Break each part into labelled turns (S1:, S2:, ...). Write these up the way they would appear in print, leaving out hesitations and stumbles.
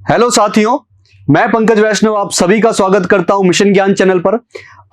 S1: Hello साथियों, मैं पंकज वैष्णव आप सभी का स्वागत करता हूं मिशन ज्ञान चैनल पर।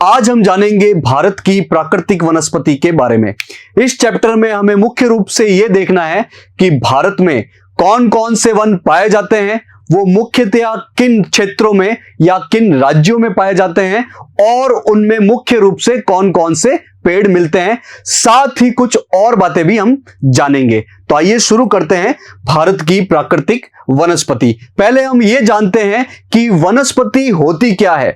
S1: आज हम जानेंगे भारत की प्राकृतिक वनस्पति के बारे में। इस चैप्टर में हमें मुख्य रूप से यह देखना है कि भारत में कौन कौन से वन पाए जाते हैं, वो मुख्यतया किन क्षेत्रों में या किन राज्यों में पाए जाते हैं और उनमें मुख्य रूप से कौन कौन से पेड़ मिलते हैं। साथ ही कुछ और बातें भी हम जानेंगे। तो आइए शुरू करते हैं भारत की प्राकृतिक वनस्पति। पहले हम ये जानते हैं कि वनस्पति होती क्या है।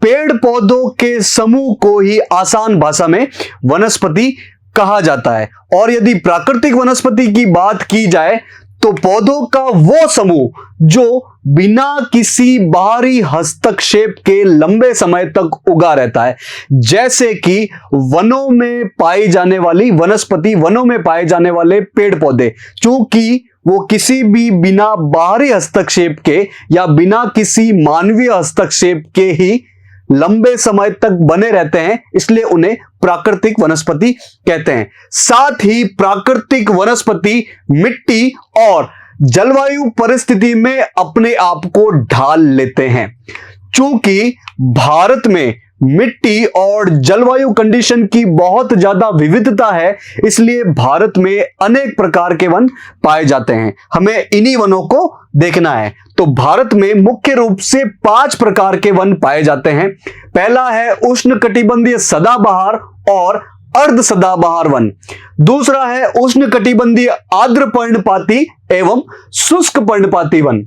S1: पेड़ पौधों के समूह को ही आसान भाषा में वनस्पति कहा जाता है। और यदि प्राकृतिक वनस्पति की बात की जाए तो पौधों का वो समूह जो बिना किसी बाहरी हस्तक्षेप के लंबे समय तक उगा रहता है, जैसे कि वनों में पाई जाने वाली वनस्पति, वनों में पाए जाने वाले पेड़ पौधे, चूंकि वो किसी भी बिना बाहरी हस्तक्षेप के या बिना किसी मानवीय हस्तक्षेप के ही लंबे समय तक बने रहते हैं, इसलिए उन्हें प्राकृतिक वनस्पति कहते हैं। साथ ही प्राकृतिक वनस्पति मिट्टी और जलवायु परिस्थिति में अपने आप को ढाल लेते हैं। चूंकि भारत में मिट्टी और जलवायु कंडीशन की बहुत ज्यादा विविधता है, इसलिए भारत में अनेक प्रकार के वन पाए जाते हैं। हमें इन्हीं वनों को देखना है। तो भारत में मुख्य रूप से 5 प्रकार के वन पाए जाते हैं। पहला है उष्णकटिबंधीय सदाबहार और अर्ध सदाबहार वन। दूसरा है उष्णकटिबंधीय आर्द्र पर्णपाती एवं शुष्क पर्णपाती वन।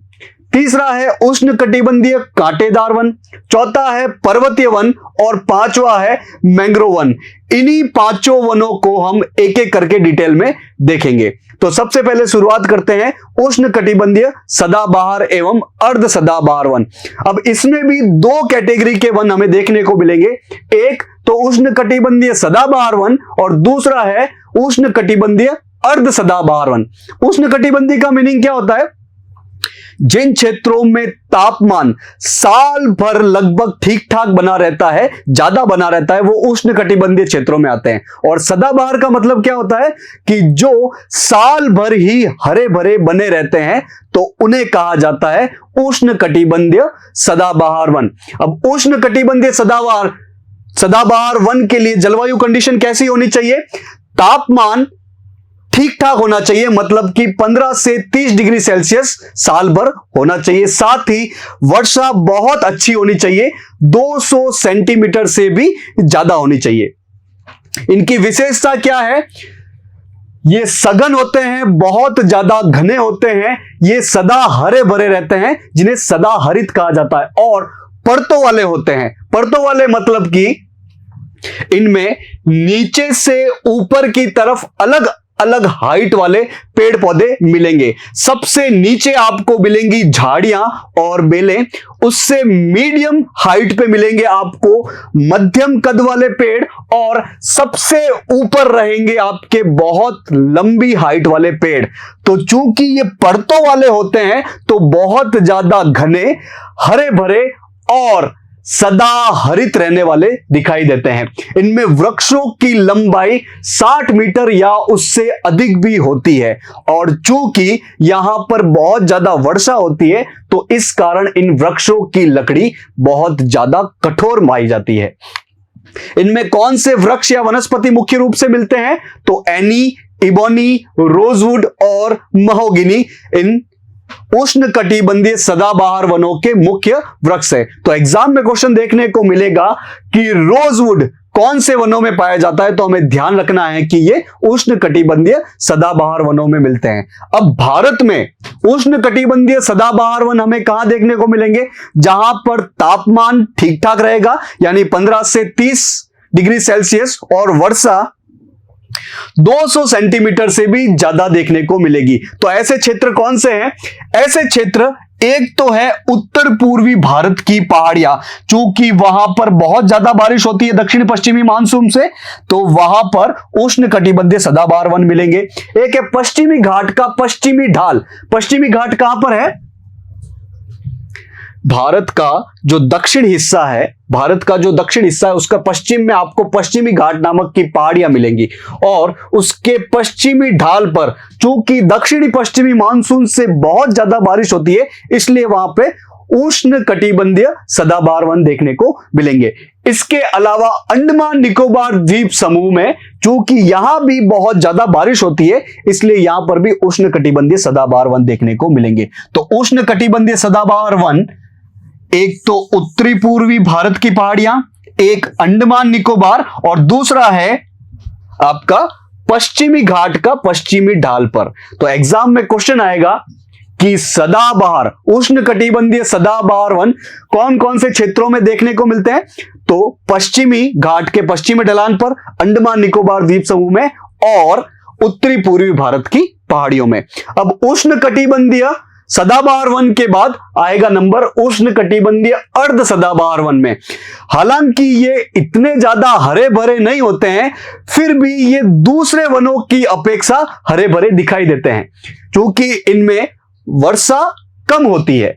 S1: तीसरा है उष्णकटिबंधीय कांटेदार वन। चौथा है पर्वतीय वन और पांचवा है मैंग्रोव वन। इन्हीं पांचों वनों को हम एक एक करके डिटेल में देखेंगे। तो सबसे पहले शुरुआत करते हैं उष्णकटिबंधीय सदाबहार एवं अर्ध सदाबहार वन। अब इसमें भी 2 कैटेगरी के वन हमें देखने को मिलेंगे। एक तो उष्णकटिबंधीय सदाबहार वन और दूसरा है उष्णकटिबंधीय अर्ध सदाबहार वन। उष्णकटिबंधीय का मीनिंग क्या होता है? जिन क्षेत्रों में तापमान साल भर लगभग ठीक ठाक बना रहता है, ज्यादा बना रहता है, वो उष्णकटिबंधीय क्षेत्रों में आते हैं। और सदाबहार का मतलब क्या होता है कि जो साल भर ही हरे भरे बने रहते हैं, तो उन्हें कहा जाता है उष्णकटिबंधीय सदाबहार वन। अब उष्णकटिबंधीय सदाबहार वन के लिए जलवायु कंडीशन कैसी होनी चाहिए? तापमान ठीक ठाक होना चाहिए, मतलब कि 15 से 30 डिग्री सेल्सियस साल भर होना चाहिए। साथ ही वर्षा बहुत अच्छी होनी चाहिए, 200 सेंटीमीटर से भी ज्यादा होनी चाहिए। इनकी विशेषता क्या है? ये सघन होते हैं, बहुत ज्यादा घने होते हैं, ये सदा हरे भरे रहते हैं, जिन्हें सदा हरित कहा जाता है। और परतों वाले होते हैं। परतों वाले मतलब कि इनमें नीचे से ऊपर की तरफ अलग अलग हाइट वाले पेड़ पौधे मिलेंगे। सबसे नीचे आपको मिलेंगी झाड़ियां और बेलें, उससे मीडियम हाइट पे मिलेंगे आपको मध्यम कद वाले पेड़, और सबसे ऊपर रहेंगे आपके बहुत लंबी हाइट वाले पेड़। तो चूंकि ये परतों वाले होते हैं तो बहुत ज्यादा घने, हरे भरे और सदा हरित रहने वाले दिखाई देते हैं। इनमें वृक्षों की लंबाई 60 मीटर या उससे अधिक भी होती है। और चूंकि यहां पर बहुत ज्यादा वर्षा होती है, तो इस कारण इन वृक्षों की लकड़ी बहुत ज्यादा कठोर मानी जाती है। इनमें कौन से वृक्ष या वनस्पति मुख्य रूप से मिलते हैं? तो एनी, इबोनी, रोजवुड और महोगनी इन उष्णकटिबंधीय सदाबहार वनों के मुख्य वृक्ष है। तो एग्जाम में क्वेश्चन देखने को मिलेगा कि रोजवुड कौन से वनों में पाया जाता है, तो हमें ध्यान रखना है कि ये उष्णकटिबंधीय सदाबहार वनों में मिलते हैं। अब भारत में उष्णकटिबंधीय सदाबहार वन हमें कहां देखने को मिलेंगे? जहां पर तापमान ठीक ठाक रहेगा, यानी 15 से 30 डिग्री सेल्सियस, और वर्षा 200 सेंटीमीटर से भी ज्यादा देखने को मिलेगी। तो ऐसे क्षेत्र कौन से हैं? ऐसे क्षेत्र एक तो है उत्तर पूर्वी भारत की पहाड़ियां, चूंकि वहां पर बहुत ज्यादा बारिश होती है दक्षिण पश्चिमी मानसून से, तो वहां पर उष्णकटिबंधीय सदाबहार वन मिलेंगे। एक है पश्चिमी घाट का पश्चिमी ढाल। पश्चिमी घाट कहां पर है? भारत का जो दक्षिण हिस्सा है, भारत का जो दक्षिण हिस्सा है उसका पश्चिम में आपको पश्चिमी घाट नामक की पहाड़ियां मिलेंगी और उसके पश्चिमी ढाल पर चूंकि दक्षिणी पश्चिमी मानसून से बहुत ज्यादा बारिश होती है इसलिए वहां पे उष्ण कटिबंधीय सदाबहार वन देखने को मिलेंगे। इसके अलावा अंडमान निकोबार द्वीप समूह में चूंकि यहां भी बहुत ज्यादा बारिश होती है इसलिए यहां पर भी उष्ण कटिबंधीय सदाबहार वन देखने को मिलेंगे। तो उष्ण कटिबंधीय सदाबहार वन एक तो उत्तरी पूर्वी भारत की पहाड़ियां, एक अंडमान निकोबार और दूसरा है आपका पश्चिमी घाट का पश्चिमी ढाल पर। तो एग्जाम में क्वेश्चन आएगा कि सदाबहार उष्ण कटिबंधीय सदाबहार वन कौन कौन से क्षेत्रों में देखने को मिलते हैं, तो पश्चिमी घाट के पश्चिमी ढलान पर, अंडमान निकोबार द्वीप समूह में और उत्तरी पूर्वी भारत की पहाड़ियों में। अब उष्ण कटिबंधीय सदाबहार वन के बाद आएगा नंबर उष्ण कटिबंधीय अर्ध सदाबहार वन में। हालांकि ये इतने ज्यादा हरे भरे नहीं होते हैं फिर भी ये दूसरे वनों की अपेक्षा हरे भरे दिखाई देते हैं क्योंकि इनमें वर्षा कम होती है।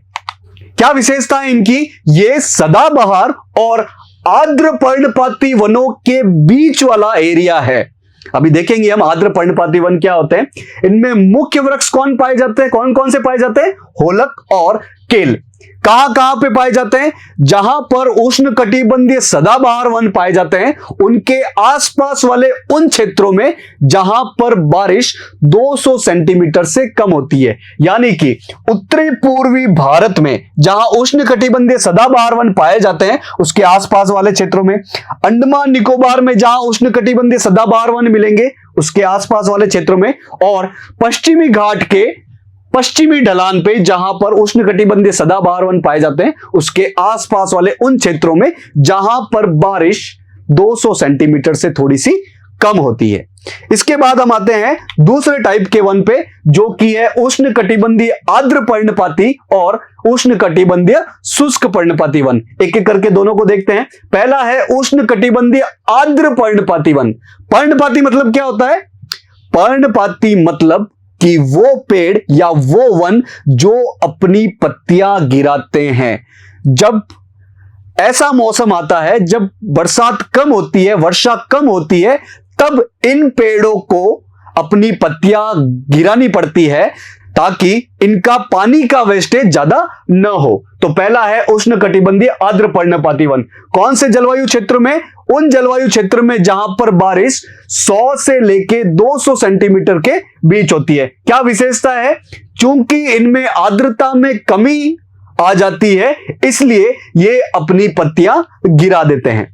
S1: क्या विशेषता है इनकी, ये सदाबहार और आर्द्र पर्णपाती वनों के बीच वाला एरिया है। अभी देखेंगे हम आर्द्र पर्णपाती वन क्या होते हैं। इनमें मुख्य वृक्ष कौन पाए जाते हैं, कौन कौन से पाए जाते हैं, होलक और केल। कहां कहां पे पाए जाते हैं, जहां पर उष्ण कटिबंधीय सदाबहार वन पाए जाते हैं उनके आसपास वाले उन क्षेत्रों में जहां पर बारिश 200 सेंटीमीटर से कम होती है। यानी कि उत्तरी पूर्वी भारत में जहां उष्ण कटिबंधीय सदाबहार वन पाए जाते हैं उसके आसपास वाले क्षेत्रों में, अंडमान निकोबार में जहां उष्ण कटिबंधीय सदाबहार वन मिलेंगे उसके आसपास वाले क्षेत्रों में, और पश्चिमी घाट के पश्चिमी ढलान पे जहां पर उष्ण कटिबंधीय सदाबहार वन पाए जाते हैं उसके आसपास वाले उन क्षेत्रों में जहां पर बारिश 200 सेंटीमीटर से थोड़ी सी कम होती है। इसके बाद हम आते हैं दूसरे टाइप के वन पे जो कि है उष्ण कटिबंधीय आर्द्र पर्णपाती और उष्ण कटिबंधीय शुष्क पर्णपाती वन। एक एक करके दोनों को देखते हैं। पहला है उष्ण कटिबंधीय आर्द्र पर्णपाती वन। पर्णपाती मतलब क्या होता है, पर्णपाती मतलब कि वो पेड़ या वो वन जो अपनी पत्तियां गिराते हैं। जब ऐसा मौसम आता है जब बरसात कम होती है, वर्षा कम होती है, तब इन पेड़ों को अपनी पत्तियां गिरानी पड़ती है ताकि इनका पानी का वेस्टेज ज्यादा न हो। तो पहला है उष्ण कटिबंधीय आर्द्र पर्णपाती वन। कौन से जलवायु क्षेत्र में, उन जलवायु क्षेत्र में जहां पर बारिश 100 से लेके 200 सेंटीमीटर के बीच होती है। क्या विशेषता है, चूंकि इनमें आर्द्रता में कमी आ जाती है इसलिए ये अपनी पत्तियां गिरा देते हैं।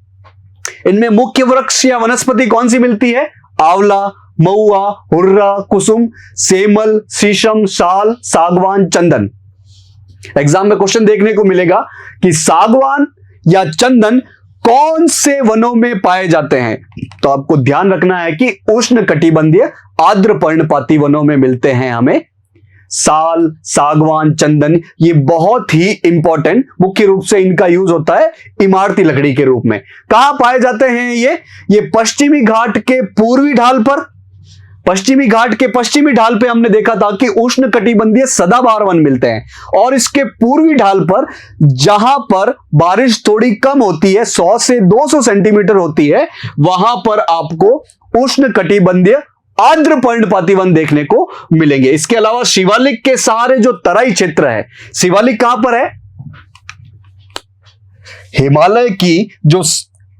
S1: इनमें मुख्य वृक्ष या वनस्पति कौन सी मिलती है, आंवला, महुआ, हुर्रा, कुसुम, सेमल, शीशम, साल, सागवान, चंदन। एग्जाम में क्वेश्चन देखने को मिलेगा कि सागवान या चंदन कौन से वनों में पाए जाते हैं, तो आपको ध्यान रखना है कि उष्ण कटिबंधीय आर्द्र पर्णपाती वनों में मिलते हैं हमें साल, सागवान, चंदन। ये बहुत ही इंपॉर्टेंट, मुख्य रूप से इनका यूज होता है इमारती लकड़ी के रूप में। कहां पाए जाते हैं ये पश्चिमी घाट के पूर्वी ढाल पर। पश्चिमी घाट के पश्चिमी ढाल पे हमने देखा था कि उष्ण कटिबंधीय सदाबहार वन मिलते हैं, और इसके पूर्वी ढाल पर जहां पर बारिश थोड़ी कम होती है, 100 से 200 सेंटीमीटर होती है, वहां पर आपको उष्ण कटिबंधीय आर्द्र पर्णपाती वन देखने को मिलेंगे। इसके अलावा शिवालिक के सहारे जो तराई क्षेत्र है, शिवालिक कहां पर है, हिमालय की जो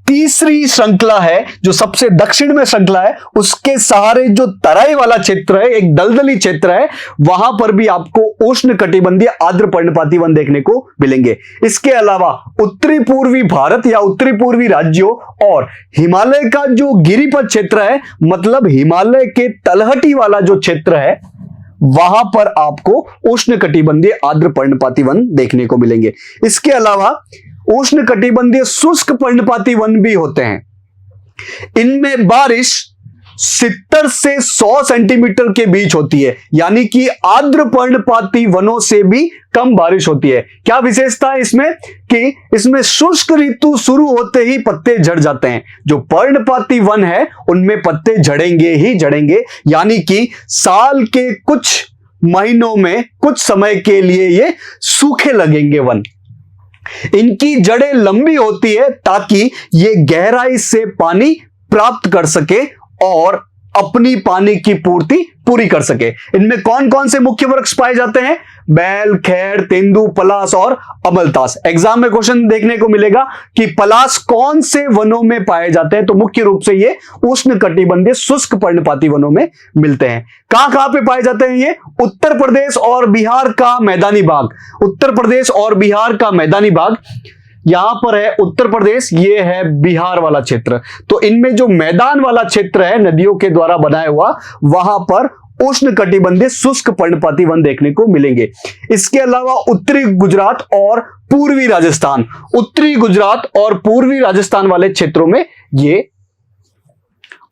S1: तीसरी श्रृंखला है, जो सबसे दक्षिण में श्रृंखला है, उसके सहारे जो तराई वाला क्षेत्र है, एक दलदली क्षेत्र है, वहां पर भी आपको उष्ण कटिबंधीय आर्द्र पर्णपाती वन देखने को मिलेंगे। इसके अलावा उत्तरी पूर्वी भारत या उत्तरी पूर्वी राज्यों और हिमालय का जो गिरिपथ क्षेत्र है, मतलब हिमालय के तलहटी वाला जो क्षेत्र है, वहां पर आपको उष्ण कटिबंधीय आर्द्र पर्णपाती वन देखने को मिलेंगे। इसके अलावा उष्ण कटिबंधीय शुष्क पर्णपाती वन भी होते हैं। इनमें बारिश 70 से 100 सेंटीमीटर के बीच होती है, यानी कि आर्द्र पर्णपाती वनों से भी कम बारिश होती है। क्या विशेषता है इसमें कि इसमें शुष्क ऋतु शुरू होते ही पत्ते झड़ जाते हैं। जो पर्णपाती वन है उनमें पत्ते झड़ेंगे ही झड़ेंगे, यानी कि साल के कुछ महीनों में कुछ समय के लिए ये सूखे लगेंगे वन। इनकी जड़ें लंबी होती है ताकि ये गहराई से पानी प्राप्त कर सके और अपनी पानी की पूर्ति पूरी कर सके। इनमें कौन कौन से मुख्य वृक्ष पाए जाते हैं? बैल, खैर, तेंदु, पलास और अमलतास। एग्जाम में क्वेश्चन देखने को मिलेगा कि पलास कौन से वनों में पाए जाते हैं, तो मुख्य रूप से ये उष्णकटिबंधीय शुष्क पर्णपाती वनों में मिलते हैं। कहां कहां पे पाए जाते हैं ये? उत्तर प्रदेश और बिहार का मैदानी भाग। उत्तर प्रदेश और बिहार का मैदानी भाग, यहां पर है उत्तर प्रदेश, ये है बिहार वाला क्षेत्र। तो इनमें जो मैदान वाला क्षेत्र है नदियों के द्वारा बनाया हुआ, वहां पर उष्णकटिबंधीय शुष्क पर्णपाती वन देखने को मिलेंगे। इसके अलावा उत्तरी गुजरात और पूर्वी राजस्थान, उत्तरी गुजरात और पूर्वी राजस्थान वाले क्षेत्रों में ये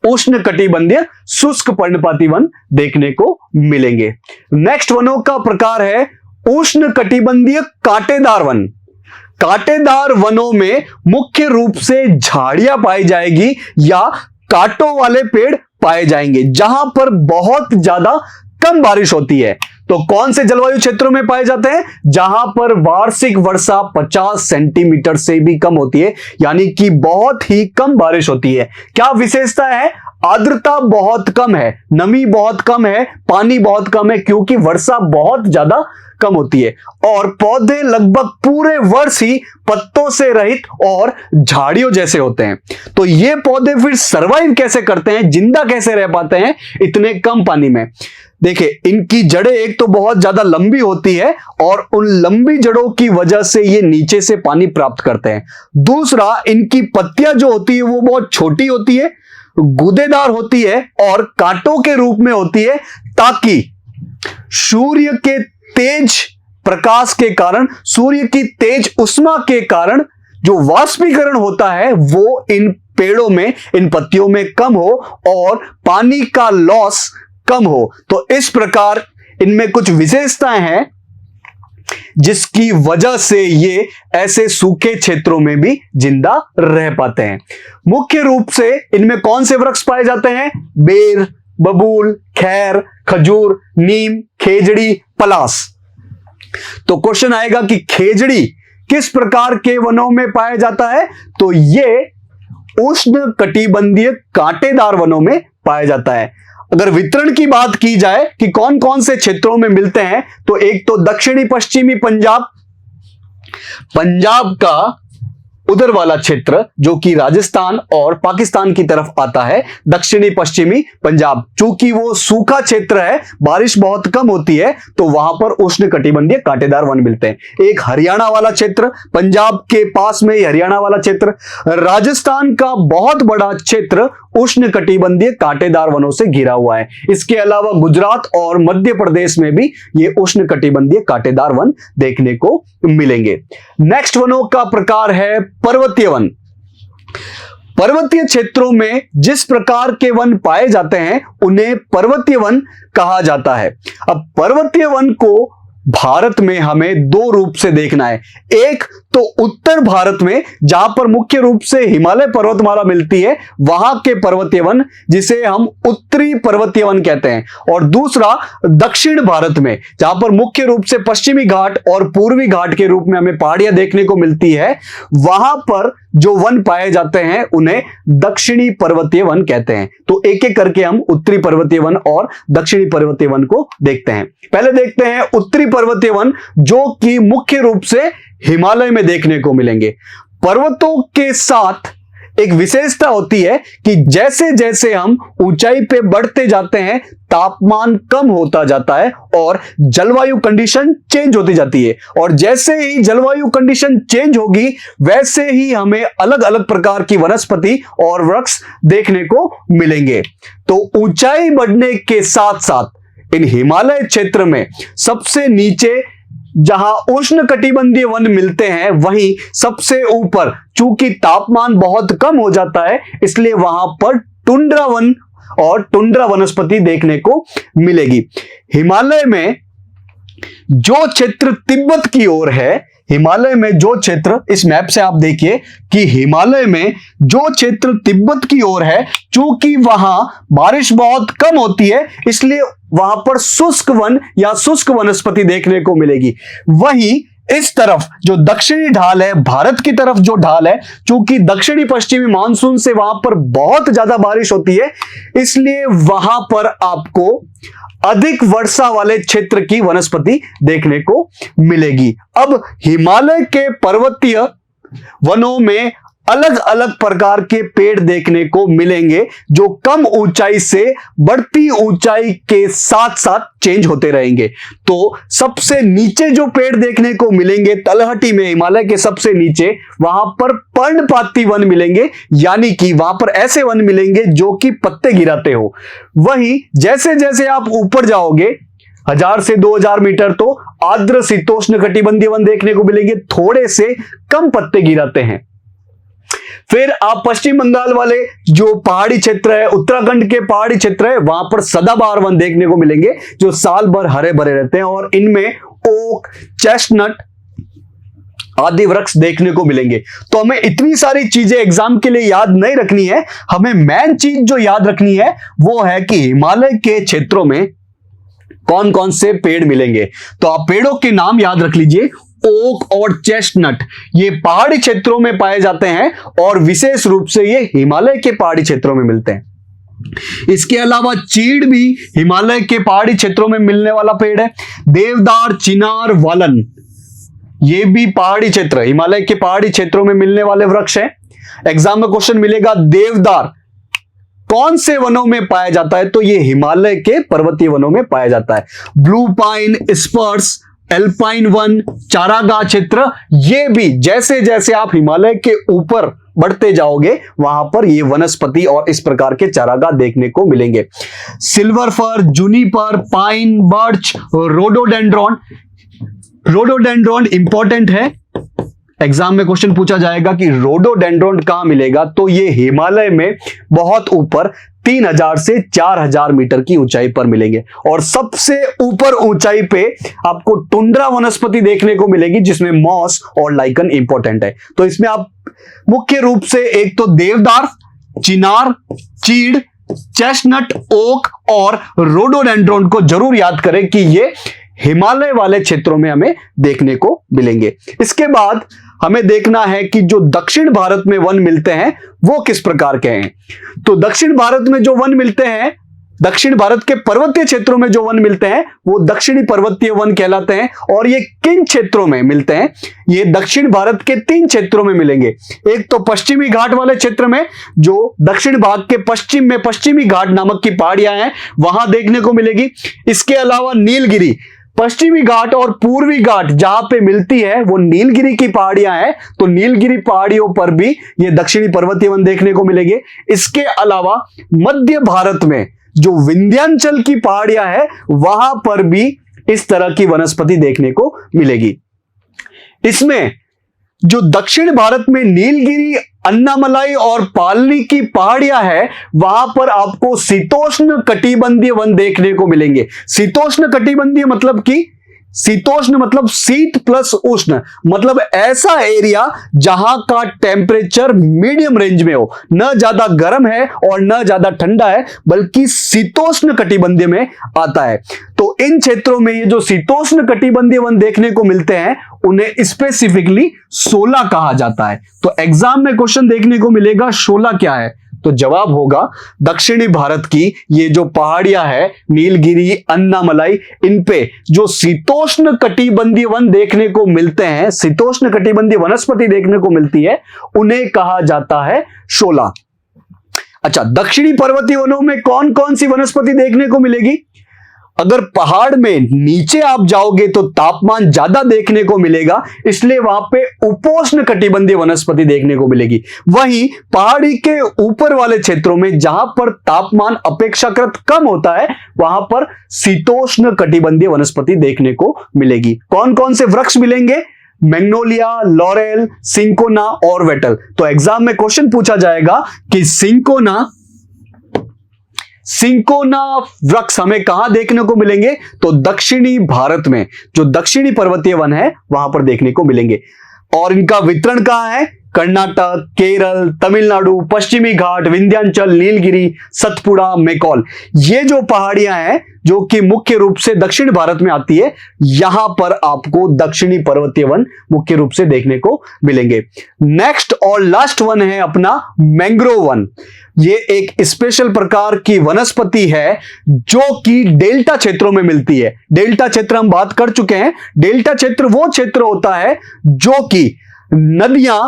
S1: उष्णकटिबंधीय शुष्क पर्णपाती वन देखने को मिलेंगे। नेक्स्ट वनों का प्रकार है उष्णकटिबंधीय कांटेदार वन। कांटेदार वनों में मुख्य रूप से झाड़ियां पाई जाएगी या कांटों वाले पेड़ पाए जाएंगे जहां पर बहुत ज्यादा कम बारिश होती है। तो कौन से जलवायु क्षेत्रों में पाए जाते हैं? जहां पर वार्षिक वर्षा 50 सेंटीमीटर से भी कम होती है, यानी कि बहुत ही कम बारिश होती है। क्या विशेषता है? आर्द्रता बहुत कम है, नमी बहुत कम है, पानी बहुत कम है, क्योंकि वर्षा बहुत ज्यादा कम होती है। और पौधे लगभग पूरे वर्ष ही पत्तों से रहित और झाड़ियों जैसे होते हैं। तो ये पौधे फिर सरवाइव कैसे करते हैं, जिंदा कैसे रह पाते हैं इतने कम पानी में? देखिए, इनकी जड़ें एक तो बहुत ज्यादा लंबी होती है और उन लंबी जड़ों की वजह से ये नीचे से पानी प्राप्त करते हैं। दूसरा, इनकी पत्तियां जो होती है वो बहुत छोटी होती है, गूदेदार होती है और कांटों के रूप में होती है, ताकि सूर्य के तेज प्रकाश के कारण, सूर्य की तेज उष्मा के कारण जो वाष्पीकरण होता है वो इन पेड़ों में, इन पत्तियों में कम हो और पानी का लॉस कम हो। तो इस प्रकार इनमें कुछ विशेषताएं हैं जिसकी वजह से ये ऐसे सूखे क्षेत्रों में भी जिंदा रह पाते हैं। मुख्य रूप से इनमें कौन से वृक्ष पाए जाते हैं? बेर, बबूल, खैर, खजूर, नीम, खेजड़ी, पलास। तो क्वेश्चन आएगा कि खेजड़ी किस प्रकार के वनों में पाया जाता है? तो ये उष्णकटिबंधीय कांटेदार वनों में पाया जाता है। अगर वितरण की बात की जाए कि कौन कौन से क्षेत्रों में मिलते हैं, तो एक तो दक्षिणी पश्चिमी पंजाब, पंजाब का उधर वाला क्षेत्र जो कि राजस्थान और पाकिस्तान की तरफ आता है, दक्षिणी पश्चिमी पंजाब। चूंकि वो सूखा क्षेत्र है, बारिश बहुत कम होती है, तो वहां पर उष्णकटिबंधीय कांटेदार वन मिलते हैं। एक हरियाणा वाला क्षेत्र, पंजाब के पास में ही हरियाणा वाला क्षेत्र, राजस्थान का बहुत बड़ा क्षेत्र उष्णकटिबंधीय कांटेदार वनों से घिरा हुआ है। इसके अलावा गुजरात और मध्य प्रदेश में भी ये उष्णकटिबंधीय कांटेदार वन देखने को मिलेंगे। नेक्स्ट वनों का प्रकार है पर्वतीय वन। पर्वतीय क्षेत्रों में जिस प्रकार के वन पाए जाते हैं उन्हें पर्वतीय वन कहा जाता है। अब पर्वतीय वन को भारत में हमें दो रूप से देखना है। एक तो उत्तर भारत में जहां पर मुख्य रूप से हिमालय पर्वतमाला मिलती है, वहां के पर्वतीय वन जिसे हम उत्तरी पर्वतीय वन कहते हैं, और दूसरा दक्षिण भारत में जहां पर मुख्य रूप से पश्चिमी घाट और पूर्वी घाट के रूप में हमें पहाड़ियां देखने को मिलती है, वहां पर जो वन पाए जाते हैं उन्हें दक्षिणी पर्वतीय वन कहते हैं। तो एक एक करके हम उत्तरी पर्वतीय वन और दक्षिणी पर्वतीय वन को देखते हैं। पहले देखते हैं उत्तरी पर्वतीय वन, जो कि मुख्य रूप से हिमालय में देखने को मिलेंगे। पर्वतों के साथ एक विशेषता होती है कि जैसे जैसे हम ऊंचाई पे बढ़ते जाते हैं, तापमान कम होता जाता है और जलवायु कंडीशन चेंज होती जाती है, और जैसे ही जलवायु कंडीशन चेंज होगी वैसे ही हमें अलग अलग प्रकार की वनस्पति और वृक्ष देखने को मिलेंगे। तो ऊंचाई बढ़ने के साथ साथ इन हिमालय क्षेत्र में सबसे नीचे जहां उष्णकटिबंधीय वन मिलते हैं, वहीं सबसे ऊपर चूंकि तापमान बहुत कम हो जाता है, इसलिए वहां पर टुंड्रा वन और टुंड्रा वनस्पति देखने को मिलेगी। हिमालय में जो क्षेत्र तिब्बत की ओर है, हिमालय में जो क्षेत्र, इस मैप से आप देखिए कि हिमालय में जो क्षेत्र तिब्बत की ओर है, चूंकि वहां बारिश बहुत कम होती है, इसलिए वहां पर शुष्क वन या शुष्क वनस्पति देखने को मिलेगी। वहीं इस तरफ जो दक्षिणी ढाल है, भारत की तरफ जो ढाल है, चूंकि दक्षिणी पश्चिमी मानसून से वहां पर बहुत ज्यादा बारिश होती है, इसलिए वहां पर आपको अधिक वर्षा वाले क्षेत्र की वनस्पति देखने को मिलेगी। अब हिमालय के पर्वतीय वनों में अलग अलग प्रकार के पेड़ देखने को मिलेंगे, जो कम ऊंचाई से बढ़ती ऊंचाई के साथ साथ चेंज होते रहेंगे। तो सबसे नीचे जो पेड़ देखने को मिलेंगे तलहटी में, हिमालय के सबसे नीचे, वहां पर पर्णपाती वन मिलेंगे, यानी कि वहां पर ऐसे वन मिलेंगे जो कि पत्ते गिराते हो। वहीं जैसे जैसे आप ऊपर जाओगे 1000 से 2000 मीटर, तो आर्द्र शीतोष्ण कटिबंधीय वन देखने को मिलेंगे, थोड़े से कम पत्ते गिराते हैं। फिर आप पश्चिम बंगाल वाले जो पहाड़ी क्षेत्र है, उत्तराखंड के पहाड़ी क्षेत्र है, वहां पर सदाबहार वन देखने को मिलेंगे, जो साल भर हरे भरे रहते हैं और इनमें ओक, चेस्टनट आदि वृक्ष देखने को मिलेंगे। तो हमें इतनी सारी चीजें एग्जाम के लिए याद नहीं रखनी है, हमें मेन चीज जो याद रखनी है वो है कि हिमालय के क्षेत्रों में कौन कौन से पेड़ मिलेंगे। तो आप पेड़ों के नाम याद रख लीजिए, ओक और चेस्टनट, ये पहाड़ी क्षेत्रों में पाए जाते हैं और विशेष रूप से ये हिमालय के पहाड़ी क्षेत्रों में मिलते हैं। इसके अलावा चीड़ भी हिमालय के पहाड़ी क्षेत्रों में मिलने वाला पेड़ है। देवदार, चिनार, वालन, ये भी पहाड़ी क्षेत्र, हिमालय के पहाड़ी क्षेत्रों में मिलने वाले वृक्ष हैं। एग्जाम में क्वेश्चन मिलेगा, देवदार कौन से वनों में पाया जाता है? तो ये हिमालय के पर्वतीय वनों में पाया जाता है। ब्लू पाइन, स्पर्स, एल्पाइन वन, चारागाह क्षेत्र, ये भी जैसे जैसे आप हिमालय के ऊपर बढ़ते जाओगे वहां पर ये वनस्पति और इस प्रकार के चारागाह देखने को मिलेंगे। Silver fir, Juniper, pine, birch, rhododendron. Rhododendron important है, एग्जाम में क्वेश्चन पूछा जाएगा कि रोडोडेंड्रॉन कहां मिलेगा, तो ये हिमालय में बहुत ऊपर 3000 से 4000 मीटर की ऊंचाई पर मिलेंगे। और सबसे ऊपर ऊंचाई पे आपको टुंड्रा वनस्पति देखने को मिलेगी, जिसमें मॉस और लाइकन इंपॉर्टेंट है। तो इसमें आप मुख्य रूप से एक तो देवदार, चिनार, चीड़, चेस्टनट, ओक और रोडोडेंड्रॉन को जरूर याद करें कि ये हिमालय वाले क्षेत्रों में हमें देखने को मिलेंगे। इसके बाद हमें देखना है कि जो दक्षिण भारत में वन मिलते हैं वो किस प्रकार के हैं। तो दक्षिण भारत में जो वन मिलते हैं, दक्षिण भारत के पर्वतीय क्षेत्रों में जो वन मिलते हैं वो दक्षिणी पर्वतीय वन कहलाते हैं। और ये किन क्षेत्रों में मिलते हैं? ये दक्षिण भारत के 3 क्षेत्रों में मिलेंगे। एक तो पश्चिमी घाट वाले क्षेत्र में, जो दक्षिण भाग के पश्चिम में पश्चिमी घाट नामक की पहाड़ियां हैं, वहां देखने को मिलेगी। इसके अलावा नीलगिरी, पश्चिमी घाट और पूर्वी घाट जहां पे मिलती है वो नीलगिरी की पहाड़ियां हैं, तो नीलगिरी पहाड़ियों पर भी ये दक्षिणी पर्वतीय वन देखने को मिलेंगे। इसके अलावा मध्य भारत में जो विंध्याचल की पहाड़ियां हैं वहां पर भी इस तरह की वनस्पति देखने को मिलेगी। इसमें जो दक्षिण भारत में नीलगिरी, अन्नामलाई और पालनी की पहाड़ियां है, वहां पर आपको शीतोष्ण कटिबंधीय वन देखने को मिलेंगे। शीतोष्ण कटिबंधीय मतलब कि शीतोष्ण मतलब शीत प्लस उष्ण, मतलब ऐसा एरिया जहां का टेम्परेचर मीडियम रेंज में हो, न ज्यादा गर्म है और न ज्यादा ठंडा है, बल्कि शीतोष्ण कटिबंधीय में आता है। तो इन क्षेत्रों में ये जो शीतोष्ण कटिबंधीय वन देखने को मिलते हैं उन्हें स्पेसिफिकली शोला कहा जाता है। तो एग्जाम में क्वेश्चन देखने को मिलेगा शोला क्या है, तो जवाब होगा दक्षिणी भारत की ये जो पहाड़ियां है नीलगिरी, अन्नामलाई, इन पे जो शीतोष्ण कटिबंधीय वन देखने को मिलते हैं, शीतोष्ण कटिबंधीय वनस्पति देखने को मिलती है, उन्हें कहा जाता है शोला। अच्छा, दक्षिणी पर्वतीय वनों में कौन कौन सी वनस्पति देखने को मिलेगी? अगर पहाड़ में नीचे आप जाओगे तो तापमान ज्यादा देखने को मिलेगा, इसलिए वहां पे उपोष्ण कटिबंधीय वनस्पति देखने को मिलेगी। वहीं पहाड़ी के ऊपर वाले क्षेत्रों में जहां पर तापमान अपेक्षाकृत कम होता है वहां पर शीतोष्ण कटिबंधीय वनस्पति देखने को मिलेगी। कौन कौन से वृक्ष मिलेंगे? मैग्नोलिया, लॉरेल, सिंकोना और वेटल। तो एग्जाम में क्वेश्चन पूछा जाएगा कि सिंकोना वृक्ष हमें कहां देखने को मिलेंगे? तो दक्षिणी भारत में जो दक्षिणी पर्वतीय वन है वहां पर देखने को मिलेंगे। और इनका वितरण कहां है? कर्नाटक, केरल, तमिलनाडु, पश्चिमी घाट, विंध्याचल, नीलगिरी, सतपुड़ा, मैकॉल, ये जो पहाड़ियां हैं जो कि मुख्य रूप से दक्षिण भारत में आती है, यहां पर आपको दक्षिणी पर्वतीय वन मुख्य रूप से देखने को मिलेंगे। नेक्स्ट और लास्ट वन है अपना मैंग्रोव वन। ये एक स्पेशल प्रकार की वनस्पति है जो कि डेल्टा क्षेत्रों में मिलती है। डेल्टा क्षेत्र हम बात कर चुके हैं। डेल्टा क्षेत्र वो क्षेत्र होता है जो कि नदियां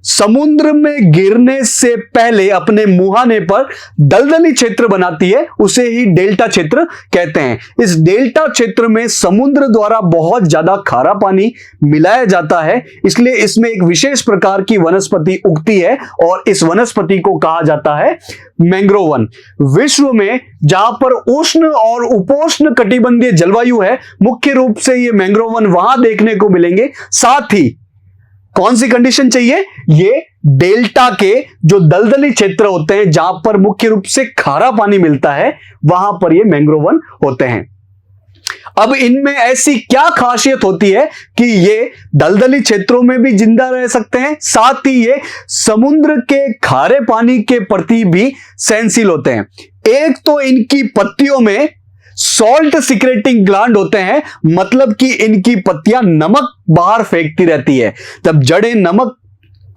S1: समुद्र में गिरने से पहले अपने मुहाने पर दलदली क्षेत्र बनाती है, उसे ही डेल्टा क्षेत्र कहते हैं। इस डेल्टा क्षेत्र में समुद्र द्वारा बहुत ज्यादा खारा पानी मिलाया जाता है, इसलिए इसमें एक विशेष प्रकार की वनस्पति उगती है और इस वनस्पति को कहा जाता है मैंग्रोव वन। विश्व में जहां पर उष्ण और उपोष्ण कटिबंधीय जलवायु है, मुख्य रूप से ये मैंग्रोव वन वहां देखने को मिलेंगे। साथ ही कौन सी कंडीशन चाहिए? ये डेल्टा के जो दलदली क्षेत्र होते हैं जहां पर मुख्य रूप से खारा पानी मिलता है, वहां पर ये मैंग्रोव वन होते हैं। अब इनमें ऐसी क्या खासियत होती है कि ये दलदली क्षेत्रों में भी जिंदा रह सकते हैं, साथ ही ये समुद्र के खारे पानी के प्रति भी सहनशील होते हैं। एक तो इनकी पत्तियों में सॉल्ट सिक्रेटिंग ग्लैंड होते हैं, मतलब कि इनकी पत्तियां नमक बाहर फेंकती रहती है। जब जड़ें नमक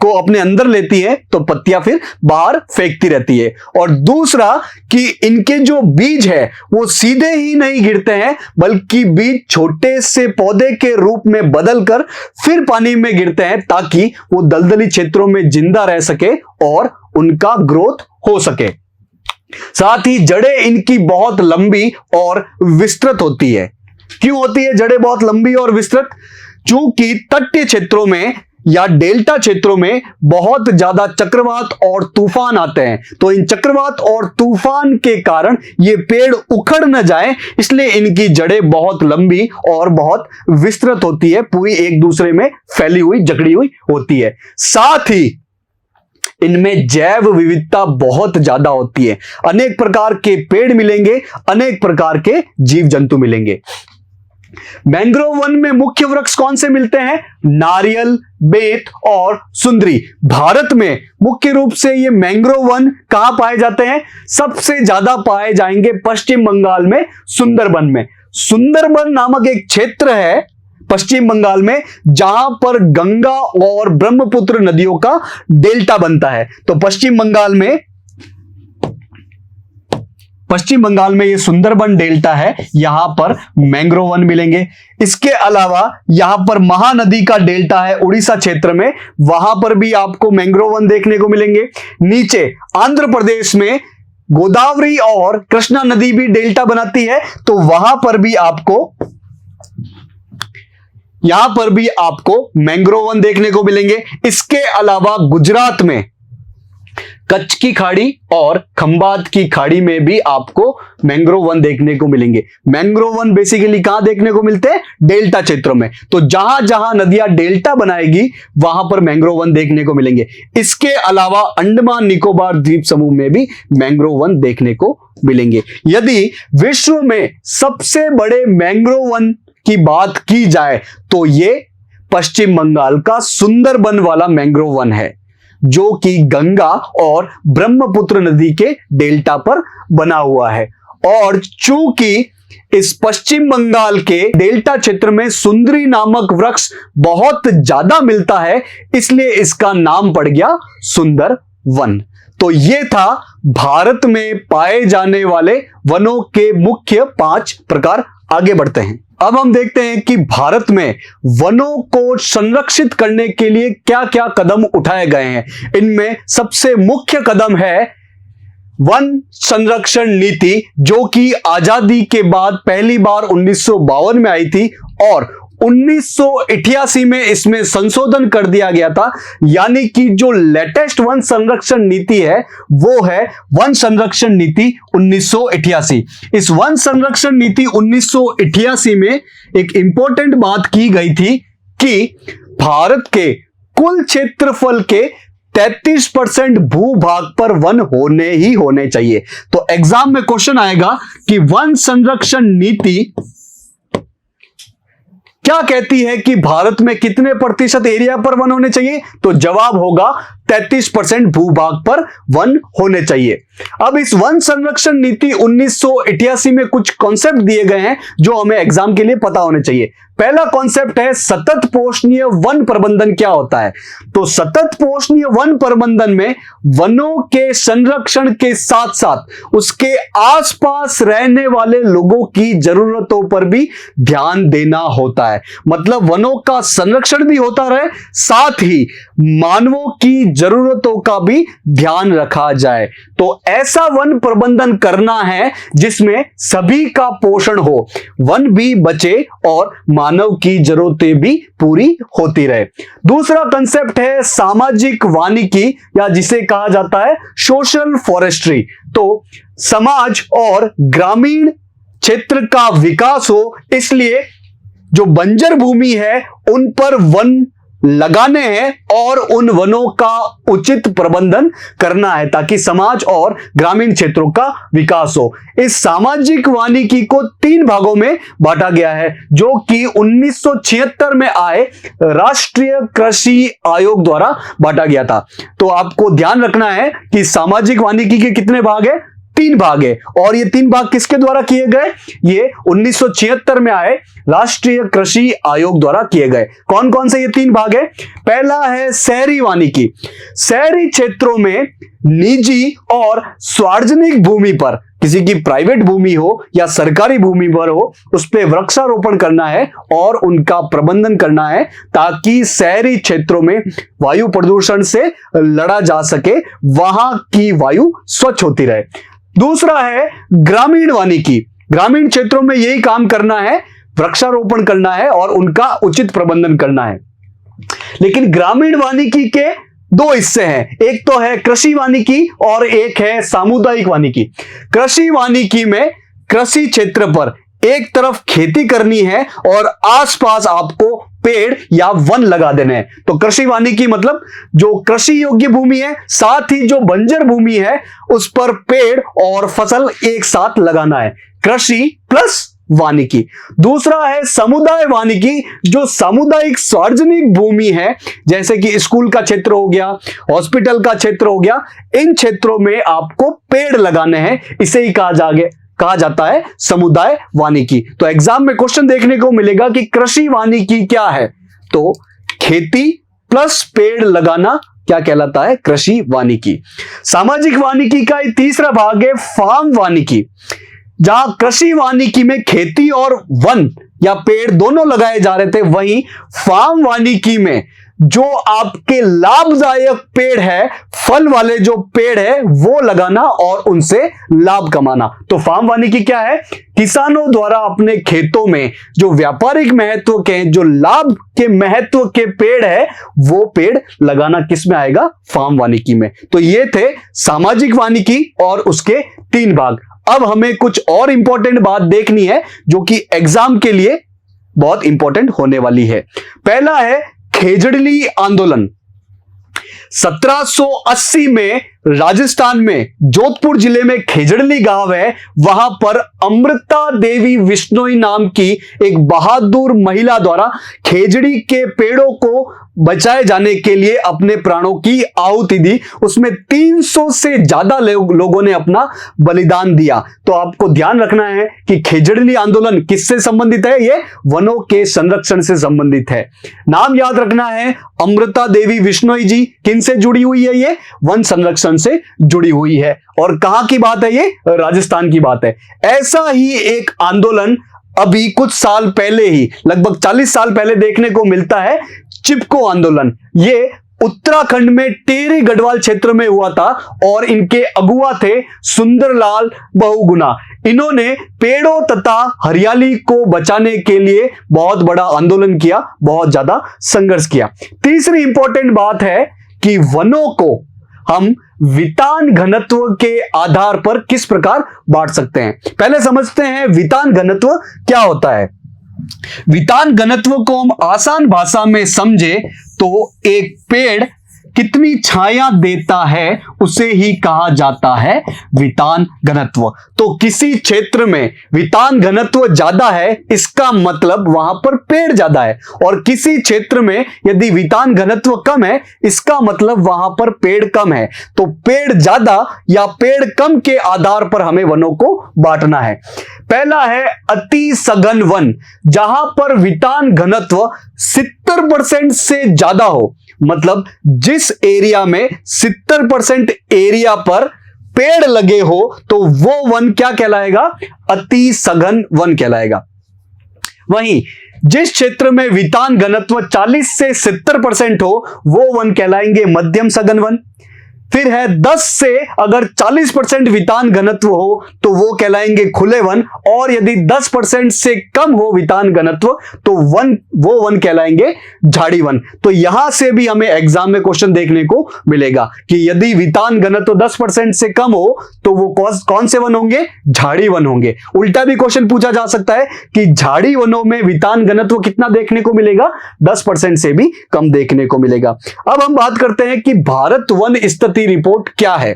S1: को अपने अंदर लेती है तो पत्तियां फिर बाहर फेंकती रहती है। और दूसरा कि इनके जो बीज है वो सीधे ही नहीं गिरते हैं, बल्कि बीज छोटे से पौधे के रूप में बदलकर फिर पानी में गिरते हैं ताकि वो दलदली क्षेत्रों में जिंदा रह सके और उनका ग्रोथ हो सके। साथ ही जड़ें इनकी बहुत लंबी और विस्तृत होती है। क्यों होती है जड़ें बहुत लंबी और विस्तृत? चूंकि तटीय क्षेत्रों में या डेल्टा क्षेत्रों में बहुत ज्यादा चक्रवात और तूफान आते हैं, तो इन चक्रवात और तूफान के कारण ये पेड़ उखड़ न जाए, इसलिए इनकी जड़ें बहुत लंबी और बहुत विस्तृत होती है, पूरी एक दूसरे में फैली हुई जकड़ी हुई होती है। साथ ही इनमें जैव विविधता बहुत ज्यादा होती है। अनेक प्रकार के पेड़ मिलेंगे, अनेक प्रकार के जीव जंतु मिलेंगे। मैंग्रोव वन में मुख्य वृक्ष कौन से मिलते हैं? नारियल, बेत और सुंदरी। भारत में मुख्य रूप से ये मैंग्रोव वन कहां पाए जाते हैं? सबसे ज्यादा पाए जाएंगे पश्चिम बंगाल में सुंदरबन में। सुंदरबन नामक एक क्षेत्र है पश्चिम बंगाल में जहां पर गंगा और ब्रह्मपुत्र नदियों का डेल्टा बनता है। तो पश्चिम बंगाल में ये सुंदरबन डेल्टा है, यहां पर मैंग्रोव वन मिलेंगे। इसके अलावा यहां पर महानदी का डेल्टा है उड़ीसा क्षेत्र में, वहां पर भी आपको मैंग्रोव वन देखने को मिलेंगे। नीचे आंध्र प्रदेश में गोदावरी और कृष्णा नदी भी डेल्टा बनाती है, तो वहां पर भी आपको मैंग्रोव वन देखने को मिलेंगे। इसके अलावा गुजरात में कच्छ की खाड़ी और खंबात की खाड़ी में भी आपको मैंग्रोव वन देखने को मिलेंगे। मैंग्रोव वन बेसिकली कहां देखने को मिलते हैं? डेल्टा क्षेत्रों में। तो जहां जहां नदियां डेल्टा बनाएगी वहां पर मैंग्रोव वन देखने को मिलेंगे। इसके अलावा अंडमान निकोबार द्वीप समूह में भी मैंग्रोव वन देखने को मिलेंगे। यदि विश्व में सबसे बड़े मैंग्रोव वन की बात की जाए तो ये पश्चिम बंगाल का सुंदरबन वाला मैंग्रोव वन है, जो कि गंगा और ब्रह्मपुत्र नदी के डेल्टा पर बना हुआ है। और चूंकि इस पश्चिम बंगाल के डेल्टा क्षेत्र में सुंदरी नामक वृक्ष बहुत ज्यादा मिलता है, इसलिए इसका नाम पड़ गया सुंदर वन। तो ये था भारत में पाए जाने वाले वनों के मुख्य 5 प्रकार। आगे बढ़ते हैं। अब हम देखते हैं कि भारत में वनों को संरक्षित करने के लिए क्या क्या कदम उठाए गए हैं। इनमें सबसे मुख्य कदम है वन संरक्षण नीति, जो कि आजादी के बाद पहली बार 1952 में आई थी और 1988 में इसमें संशोधन कर दिया गया था। यानी कि जो लेटेस्ट वन संरक्षण नीति है वो है वन संरक्षण नीति 1988। इस वन संरक्षण नीति 1988 में एक इंपॉर्टेंट बात की गई थी कि भारत के कुल क्षेत्रफल के 33% भूभाग पर वन होने चाहिए। तो एग्जाम में क्वेश्चन आएगा कि वन संरक्षण नीति क्या कहती है कि भारत में कितने प्रतिशत एरिया पर वन होने चाहिए? तो जवाब होगा 33% भूभाग पर वन होने चाहिए। अब इस वन संरक्षण नीति 1988 में कुछ कॉन्सेप्ट दिए गए हैं जो हमें एग्जाम के लिए पता होने चाहिए। पहला कॉन्सेप्ट है सतत पोषणीय वन प्रबंधन। क्या होता है? तो सतत पोषणीय वन प्रबंधन में वनों के संरक्षण के साथ साथ उसके आसपास रहने वाले लोगों की जरूरतों पर भी ध्यान देना होता है। मतलब वनों का संरक्षण भी होता रहे, साथ ही मानवों की जरूरतों का भी ध्यान रखा जाए। तो ऐसा वन प्रबंधन करना है जिसमें सभी का पोषण हो, वन भी बचे और मानव की जरूरतें भी पूरी होती रहे। दूसरा कंसेप्ट है सामाजिक वानिकी, या जिसे कहा जाता है सोशल फॉरेस्ट्री। तो समाज और ग्रामीण क्षेत्र का विकास हो, इसलिए जो बंजर भूमि है उन पर वन लगाने हैं और उन वनों का उचित प्रबंधन करना है ताकि समाज और ग्रामीण क्षेत्रों का विकास हो। इस सामाजिक वानिकी को 3 भागों में बांटा गया है जो कि 1976 में आए राष्ट्रीय कृषि आयोग द्वारा बांटा गया था। तो आपको ध्यान रखना है कि सामाजिक वानिकी के कितने भाग है? 3 भाग है। और ये 3 भाग किसके द्वारा किए गए? ये 1976 में आए राष्ट्रीय कृषि आयोग द्वारा किए गए। कौन कौन से ये 3 भाग है? पहला है शहरी वानिकी। शहरी क्षेत्रों में निजी और सार्वजनिक भूमि पर, किसी की प्राइवेट भूमि हो या सरकारी भूमि पर हो, उस पर वृक्षारोपण करना है और उनका प्रबंधन करना है ताकि शहरी क्षेत्रों में वायु प्रदूषण से लड़ा जा सके, वहां की वायु स्वच्छ होती रहे। दूसरा है ग्रामीण वानिकी। ग्रामीण क्षेत्रों में यही काम करना है, वृक्षारोपण करना है और उनका उचित प्रबंधन करना है। लेकिन ग्रामीण वानिकी के 2 हिस्से हैं, एक तो है कृषि वानिकी और एक है सामुदायिक वानिकी। कृषि वानिकी में कृषि क्षेत्र पर एक तरफ खेती करनी है और आसपास आपको पेड़ या वन लगा देने हैं। तो कृषि वानिकी मतलब जो कृषि योग्य भूमि है, साथ ही जो बंजर भूमि है उस पर पेड़ और फसल एक साथ लगाना है। कृषि प्लस वानिकी। दूसरा है समुदाय वानिकी, जो सामुदायिक सार्वजनिक भूमि है, जैसे कि स्कूल का क्षेत्र हो गया, हॉस्पिटल का क्षेत्र हो गया, इन क्षेत्रों में आपको पेड़ लगाने हैं। इसे ही कहा जाता है समुदाय वानिकी। तो एग्जाम में क्वेश्चन देखने को मिलेगा कि कृषि वानिकी क्या है? तो खेती प्लस पेड़ लगाना क्या कहलाता है? कृषि वानिकी। सामाजिक वानिकी का तीसरा भाग है फार्म वानिकी, जहां कृषि वानिकी में खेती और वन या पेड़ दोनों लगाए जा रहे थे, वहीं फार्म वानिकी में जो आपके लाभदायक पेड़ है, फल वाले जो पेड़ है, वो लगाना और उनसे लाभ कमाना। तो फार्म वानिकी क्या है? किसानों द्वारा अपने खेतों में जो व्यापारिक महत्व के, जो लाभ के महत्व के पेड़ है, वो पेड़ लगाना किस में आएगा? फार्म वानिकी में। तो ये थे सामाजिक वानिकी और उसके 3 भाग। अब हमें कुछ और इंपॉर्टेंट बात देखनी है जो कि एग्जाम के लिए बहुत इंपॉर्टेंट होने वाली है। पहला है खेजड़ली आंदोलन। 1780 में राजस्थान में जोधपुर जिले में खेजड़ली गांव है, वहां पर अमृता देवी विश्नोई नाम की एक बहादुर महिला द्वारा खेजड़ी के पेड़ों को बचाए जाने के लिए अपने प्राणों की आहुति दी। उसमें 300 से ज्यादा लोगों ने अपना बलिदान दिया। तो आपको ध्यान रखना है कि खेजड़ली आंदोलन किससे संबंधित है? ये वनों के संरक्षण से संबंधित है। नाम याद रखना है, अमृता देवी विश्नोई जी। किनसे जुड़ी हुई है? ये वन संरक्षण से जुड़ी हुई है। और कहां की बात है? ये राजस्थान की बात है। ऐसा ही एक आंदोलन अभी कुछ साल पहले ही, लगभग 40 साल पहले देखने को मिलता है, चिपको आंदोलन। ये उत्तराखंड में टिहरी गढ़वाल क्षेत्र में हुआ था और इनके अगुआ थे सुंदरलाल बहुगुणा। इन्होंने पेड़ों तथा हरियाली को बचाने के लिए बहुत बड़ा आंदोलन किया, बहुत ज्यादा संघर्ष किया। तीसरी इंपॉर्टेंट बात है कि वनों को हम वितान घनत्व के आधार पर किस प्रकार बांट सकते हैं। पहले समझते हैं वितान घनत्व क्या होता है। वितान घनत्व को हम आसान भाषा में समझे तो एक पेड़ कितनी छाया देता है उसे ही कहा जाता है वितान घनत्व। तो किसी क्षेत्र में वितान घनत्व ज्यादा है इसका मतलब वहां पर पेड़ ज्यादा है, और किसी क्षेत्र में यदि वितान घनत्व कम है इसका मतलब वहां पर पेड़ कम है। तो पेड़ ज्यादा या पेड़ कम के आधार पर हमें वनों को बांटना है। पहला है अति सघन वन, जहां पर वितान घनत्व 70% से ज्यादा हो, मतलब जिस एरिया में 70% एरिया पर पेड़ लगे हो तो वो वन क्या कहलाएगा? अति सघन वन कहलाएगा। वहीं जिस क्षेत्र में वितान घनत्व 40 से 70% हो वो वन कहलाएंगे मध्यम सघन वन। फिर है 10 से अगर 40% वितान घनत्व हो तो वो कहलाएंगे खुले वन, और यदि 10% से कम हो वितान घनत्व तो वो वन कहलाएंगे झाड़ी वन। तो यहां से भी हमें एग्जाम में क्वेश्चन देखने को मिलेगा कि यदि वितान घनत्व 10% से कम हो तो वो कौन से वन होंगे? झाड़ी वन होंगे। उल्टा भी क्वेश्चन पूछा जा सकता है कि झाड़ी वनों में वितान घनत्व कितना देखने को मिलेगा? 10% से भी कम देखने को मिलेगा। अब हम बात करते हैं कि भारत वन स्थिति रिपोर्ट क्या है।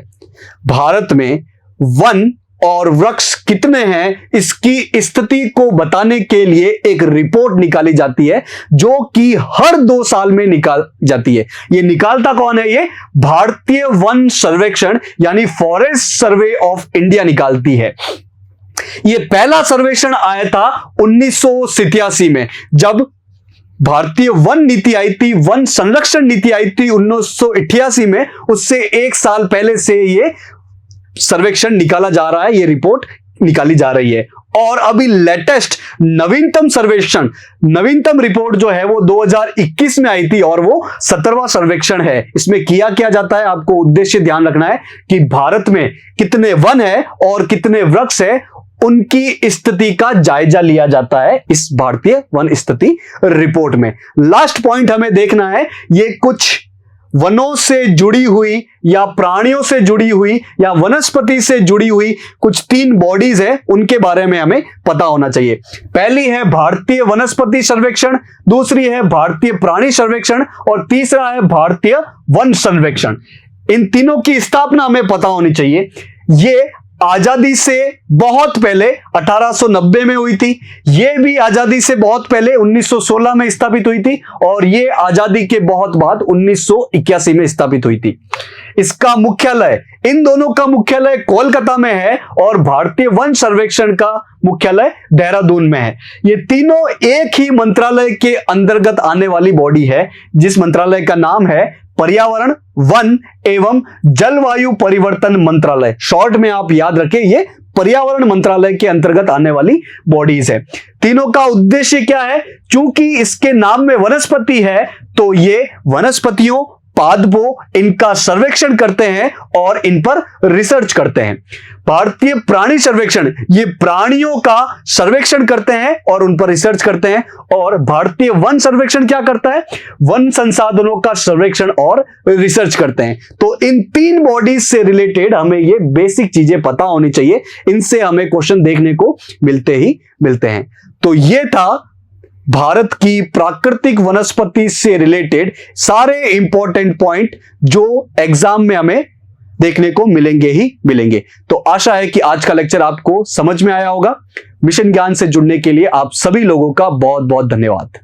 S1: भारत में वन और वृक्ष कितने हैं इसकी स्थिति को बताने के लिए एक रिपोर्ट निकाली जाती है जो कि हर 2 साल में निकाल जाती है। ये निकालता कौन है? ये भारतीय वन सर्वेक्षण यानी फॉरेस्ट सर्वे ऑफ इंडिया निकालती है। ये पहला सर्वेक्षण आया था 1987 में, जब भारतीय वन नीति आई थी, वन संरक्षण नीति आई थी 1988 में। उससे 1 साल पहले से ये सर्वेक्षण निकाला जा रहा है, ये रिपोर्ट निकाली जा रही है। और अभी लेटेस्ट नवीनतम रिपोर्ट जो है वो 2021 में आई थी और वो 17वां सर्वेक्षण है। इसमें किया क्या जाता है, आपको उद्देश्य ध्यान रखना है कि भारत में कितने वन है और कितने वृक्ष है, उनकी स्थिति का जायजा लिया जाता है इस भारतीय वन स्थिति रिपोर्ट में। लास्ट पॉइंट हमें देखना है, ये कुछ वनों से जुड़ी हुई या प्राणियों से जुड़ी हुई या वनस्पति से जुड़ी हुई कुछ 3 बॉडीज है, उनके बारे में हमें पता होना चाहिए। पहली है भारतीय वनस्पति सर्वेक्षण, दूसरी है भारतीय प्राणी सर्वेक्षण और तीसरा है भारतीय वन सर्वेक्षण। इन तीनों की स्थापना हमें पता होनी चाहिए। ये आजादी से बहुत पहले 1890 में हुई थी, ये भी आजादी से बहुत पहले 1916 में स्थापित हुई थी, और ये आजादी के बहुत बाद 1981 में स्थापित हुई थी। इसका मुख्यालय, इन दोनों का मुख्यालय कोलकाता में है और भारतीय वन सर्वेक्षण का मुख्यालय देहरादून में है। ये तीनों एक ही मंत्रालय के अंतर्गत आने वाली बॉडी है, जिस मंत्रालय का नाम है पर्यावरण, वन एवं जलवायु परिवर्तन मंत्रालय। शॉर्ट में आप याद रखें, ये पर्यावरण मंत्रालय के अंतर्गत आने वाली बॉडीज है। तीनों का उद्देश्य क्या है? चूंकि इसके नाम में वनस्पति है तो ये वनस्पतियों, पादपों, इनका सर्वेक्षण करते हैं और इन पर रिसर्च करते हैं। भारतीय प्राणी सर्वेक्षण, ये प्राणियों का सर्वेक्षण करते हैं और उन पर रिसर्च करते हैं। और भारतीय वन सर्वेक्षण क्या करता है? वन संसाधनों का सर्वेक्षण और रिसर्च करते हैं। तो इन 3 बॉडीज से रिलेटेड हमें ये बेसिक चीजें पता होनी चाहिए, इनसे हमें क्वेश्चन देखने को मिलते हैं। तो ये था भारत की प्राकृतिक वनस्पति से रिलेटेड सारे इंपॉर्टेंट पॉइंट जो एग्जाम में हमें देखने को मिलेंगे। तो आशा है कि आज का लेक्चर आपको समझ में आया होगा। मिशन ज्ञान से जुड़ने के लिए आप सभी लोगों का बहुत बहुत धन्यवाद।